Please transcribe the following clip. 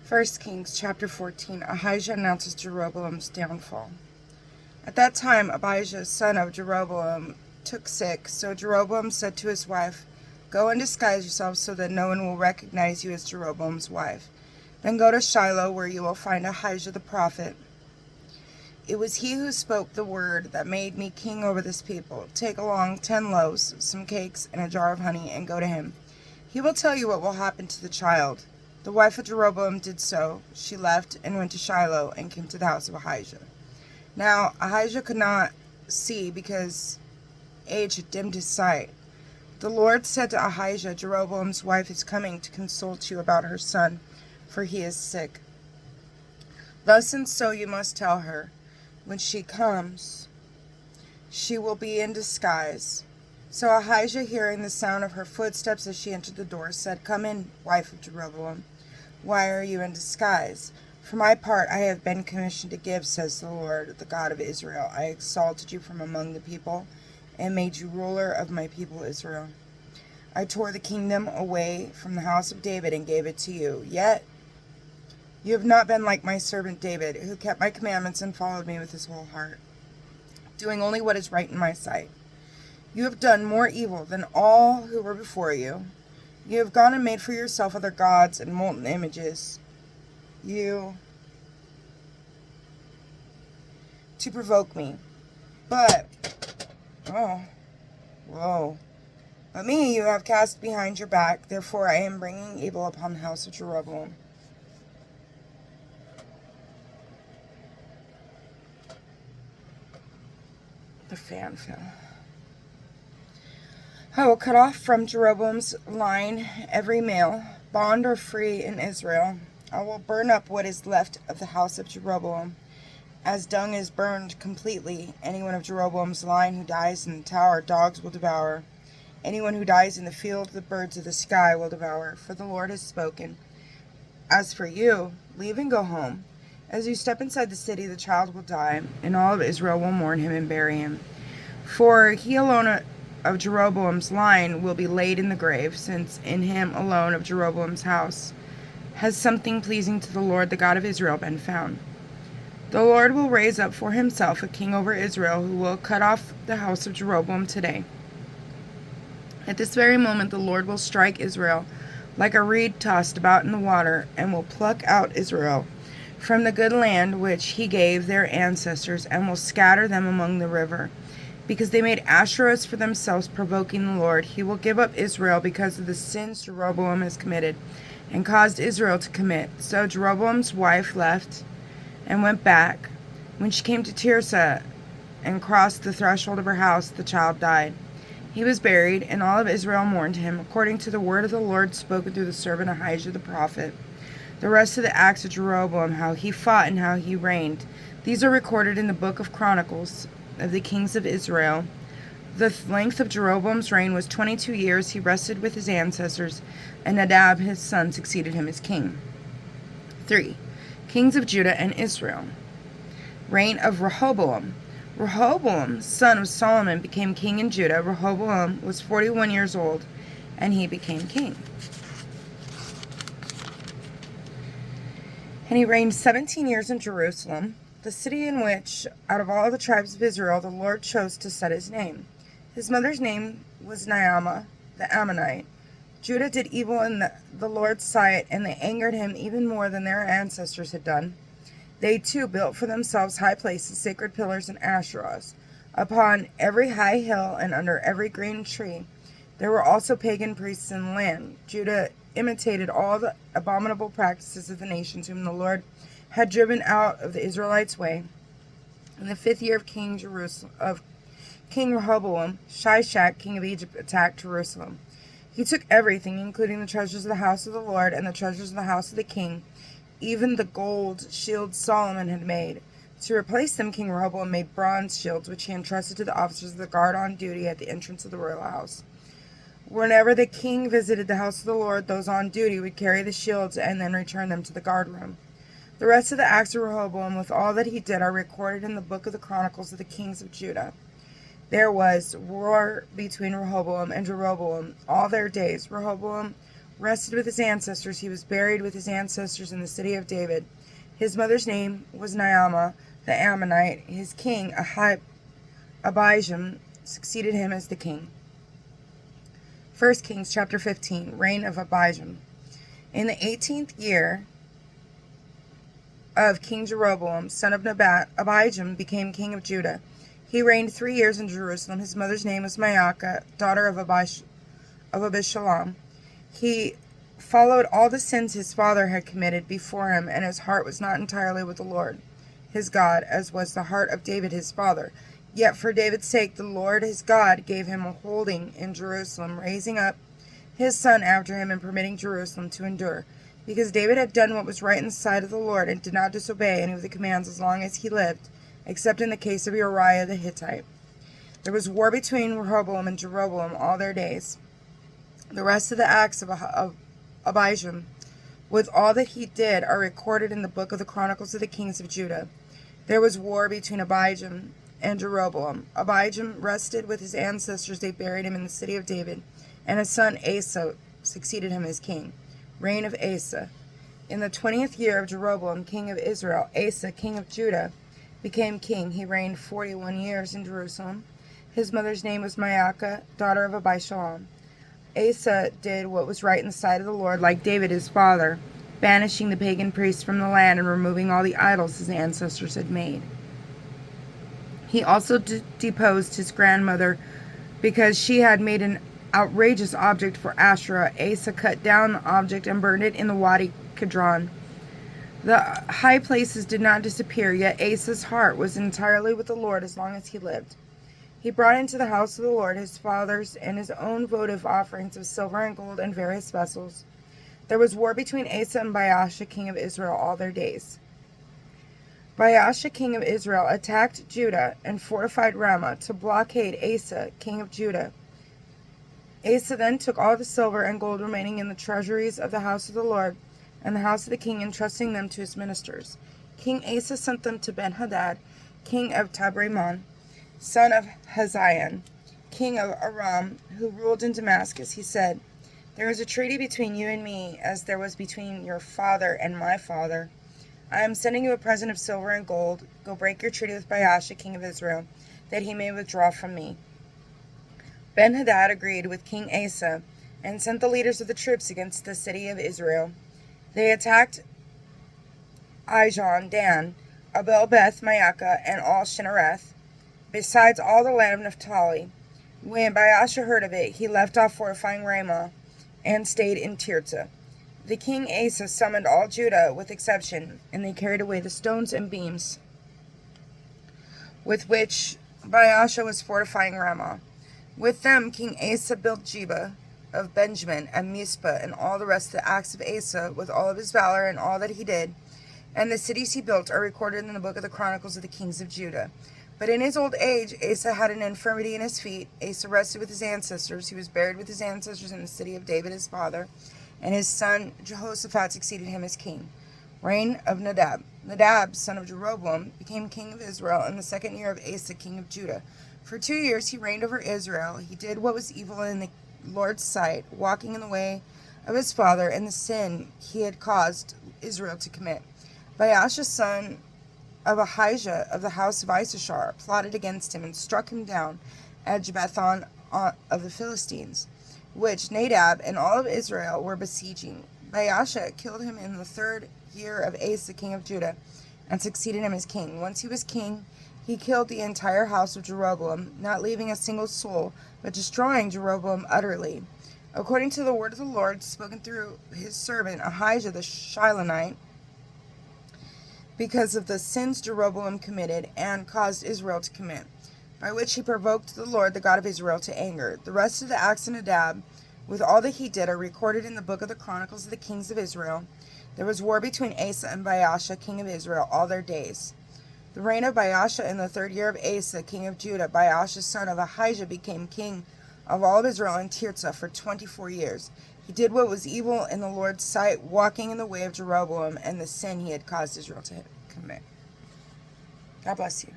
1 Kings chapter 14. Ahijah announces Jeroboam's downfall. At that time, Abijah, son of Jeroboam, took sick, so Jeroboam said to his wife, "Go and disguise yourself so that no one will recognize you as Jeroboam's wife. Then go to Shiloh, where you will find Ahijah the prophet. It was he who spoke the word that made me king over this people. Take along 10 loaves, some cakes, and a jar of honey, and go to him. He will tell you what will happen to the child." The wife of Jeroboam did so. She left and went to Shiloh and came to the house of Ahijah. Now Ahijah could not see because age had dimmed his sight. The Lord said to Ahijah, "Jeroboam's wife is coming to consult you about her son, for he is sick. Thus and so you must tell her. When she comes, she will be in disguise." So Ahijah, hearing the sound of her footsteps as she entered the door, said, "Come in, wife of Jeroboam. Why are you in disguise? For my part, I have been commissioned to give, says the Lord, the God of Israel. I exalted you from among the people and made you ruler of my people Israel. I tore the kingdom away from the house of David and gave it to you. Yet you have not been like my servant David, who kept my commandments and followed me with his whole heart, doing only what is right in my sight. You have done more evil than all who were before you. You have gone and made for yourself other gods and molten images. To provoke me. But me you have cast behind your back. Therefore I am bringing evil upon the house of Jeroboam." The fan fell. "I will cut off from Jeroboam's line every male, bond or free, in Israel. I will burn up what is left of the house of Jeroboam, as dung is burned completely. Anyone of Jeroboam's line who dies in the tower, dogs will devour. Anyone who dies in the field, the birds of the sky will devour. For the Lord has spoken. As for you, leave and go home. As you step inside the city, the child will die, and all of Israel will mourn him and bury him. For he alone of Jeroboam's line will be laid in the grave, since in him alone of Jeroboam's house has something pleasing to the Lord, the God of Israel, been found. The Lord will raise up for himself a king over Israel, who will cut off the house of Jeroboam today. At this very moment the Lord will strike Israel like a reed tossed about in the water, and will pluck out Israel from the good land which he gave their ancestors, and will scatter them among the river. Because they made Asherahs for themselves, provoking the Lord, he will give up Israel because of the sins Jeroboam has committed and caused Israel to commit. So Jeroboam's wife left and went back. When she came to Tirzah and crossed the threshold of her house, the child died. He was buried, and all of Israel mourned him, according to the word of the Lord spoken through the servant Ahijah the prophet. The rest of the acts of Jeroboam, how he fought and how he reigned, these are recorded in the book of Chronicles of the kings of Israel. The length of Jeroboam's reign was 22 years. He rested with his ancestors, and Nadab his son succeeded him as king. 3. Kings of Judah and Israel. Reign of Rehoboam. Rehoboam, son of Solomon, became king in Judah. Rehoboam was 41 years old, and he became king. And he reigned 17 years in Jerusalem, the city in which, out of all the tribes of Israel, the Lord chose to set his name. His mother's name was Naamah, the Ammonite. Judah did evil in the Lord's sight, and they angered him even more than their ancestors had done. They too built for themselves high places, sacred pillars, and Asherahs, upon every high hill and under every green tree. There were also pagan priests in the land. Judah imitated all the abominable practices of the nations whom the Lord had driven out of the Israelites' way. In the 5th year of King Rehoboam, Shishak, king of Egypt, attacked Jerusalem. He took everything, including the treasures of the house of the Lord and the treasures of the house of the king, even the gold shields Solomon had made. To replace them, King Rehoboam made bronze shields, which he entrusted to the officers of the guard on duty at the entrance of the royal house. Whenever the king visited the house of the Lord, those on duty would carry the shields and then return them to the guard room. The rest of the acts of Rehoboam, with all that he did, are recorded in the book of the Chronicles of the kings of Judah. There was war between Rehoboam and Jeroboam all their days. Rehoboam rested with his ancestors. He was buried with his ancestors in the city of David. His mother's name was Naamah the Ammonite. His king, Abijam, succeeded him as the king. 1 Kings chapter 15, reign of Abijam. In the 18th year of King Jeroboam, son of Nebat, Abijam became king of Judah. He reigned 3 years in Jerusalem. His mother's name was Maacah, daughter of Abishalom. He followed all the sins his father had committed before him, and his heart was not entirely with the Lord his God, as was the heart of David his father. Yet for David's sake the Lord his God gave him a holding in Jerusalem, raising up his son after him and permitting Jerusalem to endure, because David had done what was right in the sight of the Lord and did not disobey any of the commands as long as he lived, except in the case of Uriah the Hittite. There was war between Rehoboam and Jeroboam all their days. The rest of the acts of Abijam, with all that he did, are recorded in the book of the Chronicles of the Kings of Judah. There was war between Abijam and Jeroboam. Abijam rested with his ancestors. They buried him in the city of David, and his son Asa succeeded him as king. Reign of Asa. In the 20th year of Jeroboam, king of Israel, Asa, king of Judah, became king. He reigned 41 years in Jerusalem. His mother's name was Maacah, daughter of Abishalom. Asa did what was right in the sight of the Lord, like David his father, banishing the pagan priests from the land and removing all the idols his ancestors had made. He also deposed his grandmother because she had made an outrageous object for Asherah. Asa cut down the object and burned it in the Wadi Kidron. The high places did not disappear, yet Asa's heart was entirely with the Lord as long as he lived. He brought into the house of the Lord his father's and his own votive offerings of silver and gold and various vessels. There was war between Asa and Baasha, king of Israel, all their days. Baasha, king of Israel, attacked Judah and fortified Ramah to blockade Asa, king of Judah. Asa then took all the silver and gold remaining in the treasuries of the house of the Lord and the house of the king, entrusting them to his ministers. King Asa sent them to Ben-Hadad, king of Tabrimon, son of Hazael, king of Aram, who ruled in Damascus. He said, "There is a treaty between you and me, as there was between your father and my father. I am sending you a present of silver and gold. Go break your treaty with Baasha, king of Israel, that he may withdraw from me." Ben-Hadad agreed with King Asa and sent the leaders of the troops against the city of Israel. They attacked Ijon, Dan, Abel-Beth Maacah, and all Shinnereth, besides all the land of Naphtali. When Baasha heard of it, he left off fortifying Ramah and stayed in Tirzah. The king Asa summoned all Judah with exception, and they carried away the stones and beams with which Baasha was fortifying Ramah. With them King Asa built Geba of Benjamin and Mizpah, and all the rest of the acts of Asa, with all of his valor and all that he did. And the cities he built are recorded in the book of the Chronicles of the Kings of Judah. But in his old age, Asa had an infirmity in his feet. Asa rested with his ancestors. He was buried with his ancestors in the city of David his father, and his son Jehoshaphat succeeded him as king. Reign of Nadab. Nadab, son of Jeroboam, became king of Israel in the 2nd year of Asa, king of Judah. For 2 years he reigned over Israel. He did what was evil in the Lord's sight, walking in the way of his father and the sin he had caused Israel to commit. Baasha, son of Ahijah of the house of Issachar, plotted against him and struck him down at Gibbethon of the Philistines, which Nadab and all of Israel were besieging. Baasha killed him in the 3rd year of Asa, king of Judah, and succeeded him as king. Once he was king, he killed the entire house of Jeroboam, not leaving a single soul, but destroying Jeroboam utterly, according to the word of the Lord spoken through his servant Ahijah the Shilonite, because of the sins Jeroboam committed and caused Israel to commit, by which he provoked the Lord, the God of Israel, to anger. The rest of the acts of Nadab, with all that he did, are recorded in the book of the Chronicles of the Kings of Israel. There was war between Asa and Baasha, king of Israel, all their days. The reign of Baasha in the 3rd year of Asa, king of Judah, Baasha, son of Ahijah, became king of all of Israel in Tirzah for 24 years. He did what was evil in the Lord's sight, walking in the way of Jeroboam and the sin he had caused Israel to commit. God bless you.